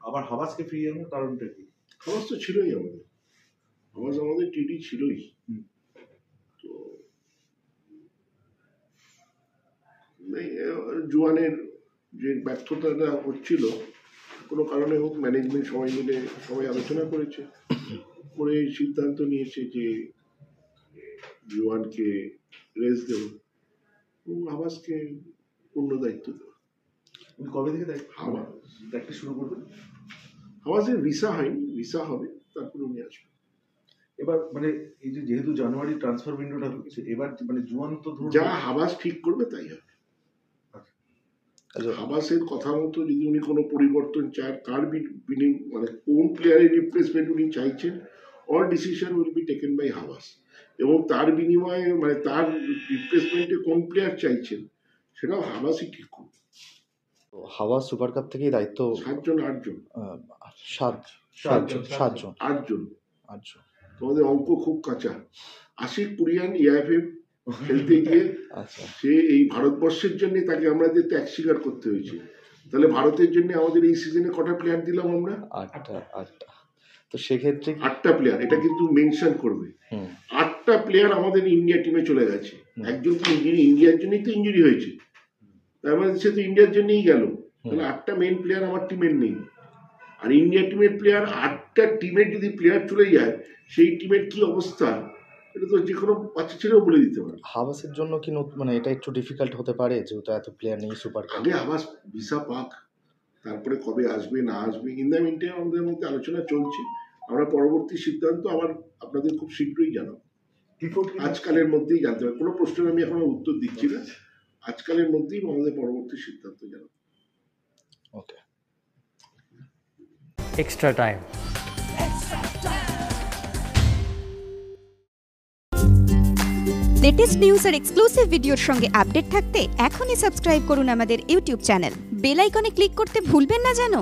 আবার হাবাসকে ফিরিয়ে আনার কারণটা কি? হাবাস তো ছিলই আমাদের টিডি ছিলই। তো জোয়ানের যে ব্যর্থতাটা হচ্ছিল কোনো কারণে হোক, ম্যানেজমেন্ট সবাই আলোচনা করেছে, করে সিদ্ধান্ত নিয়েছে যে জোয়ানকে রেস্ট দেব এবং হাবাসকে পূর্ণ দায়িত্ব দেওয়া। কবে থেকে প্র্যাকটিস শুরু করবেন? হাবাসের ভিসা হয়নি, ভিসা হবে, তারপরে উনি আসবেন। এবার মানে এই যে যেহেতু জানুয়ারি ট্রান্সফার উইন্ডোটা হচ্ছে, এবার মানে জোয়ান তো যা হাবাস ঠিক করবে তাই হবে। হাবাসের কথা মতো যদি উনি কোনো পরিবর্তন চায়, কার মানে কোন প্লেয়ারের রিপ্লেসমেন্ট উনি চাইছেন, all decision will be taken by Habas. এবং তার বিনিময়ে মানে তার রিপ্লেসমেন্টে কোন প্লেয়ার চাইছেন সেটাও হাবাসই ঠিক করবে। হাওয়াস সুপার কাপ থেকেই দায়িত্ব 8জন। তোমাদের অঙ্ক খুব কাঁচা। আশিক কুরিয়ান ইআইএফএ খেলতে গিয়ে সে এই ভারতবর্ষের জন্য তাকে আমাদের ত্যাগ স্বীকার করতে হয়েছে। তাহলে ভারতের জন্য আমাদের এই সিজনে কটা প্লেয়ার দিলাম আমরা? 8টা। তো সেক্ষেত্রে 8টা প্লেয়ার, এটা কিন্তু মেনশন করবে। 8টা প্লেয়ার আমাদের ইন্ডিয়া টিমে চলে গেছে। একজন তো ইন্ডিয়ার জন্যই তো ইঞ্জুরি হয়েছে, তার মানে সে তো ইন্ডিয়ার জন্যই গেল। তাহলে 8টা মেইন প্লেয়ার আমার টিমের নেই। আর ইন্ডিয়া টিমের প্লেয়ার 8টা টিমের যদি প্লেয়ার চলে যায়, সেই টিমের কি অবস্থা এটা তো যে কোনো বাচ্চা ছেলেও বলে দিতে পারে। হাবাসের জন্য কি মানে এটা একটু ডিফিকাল্ট হতে পারে যেহেতু এত প্লেয়ার নেই সুপার কাপ? আগে হাবাস ভিসা পাক, তারপরে কবে আসবে না আসবে, ইন দ্য মিনটাইম আমাদের মধ্যে আলোচনা চলছে। আমরা পরবর্তী সিদ্ধান্ত আবার আপনাদের খুব শীঘ্রই জানাবো। আজকালের মধ্যেই জানতে হবে, কোনো প্রশ্নের আমি এখনো উত্তর দিচ্ছি না। আজকালের মধ্যেই আমাদের পরবর্তী সিদ্ধান্ত জানাবো। Okay. Extra time. Latest news আর এক্সক্লুসিভ ভিডিওর সঙ্গে আপডেট থাকতে এখনই সাবস্ক্রাইব করুন আমাদের ইউটিউব চ্যানেল। বেল আইকনে ক্লিক করতে ভুলবেন না যেন।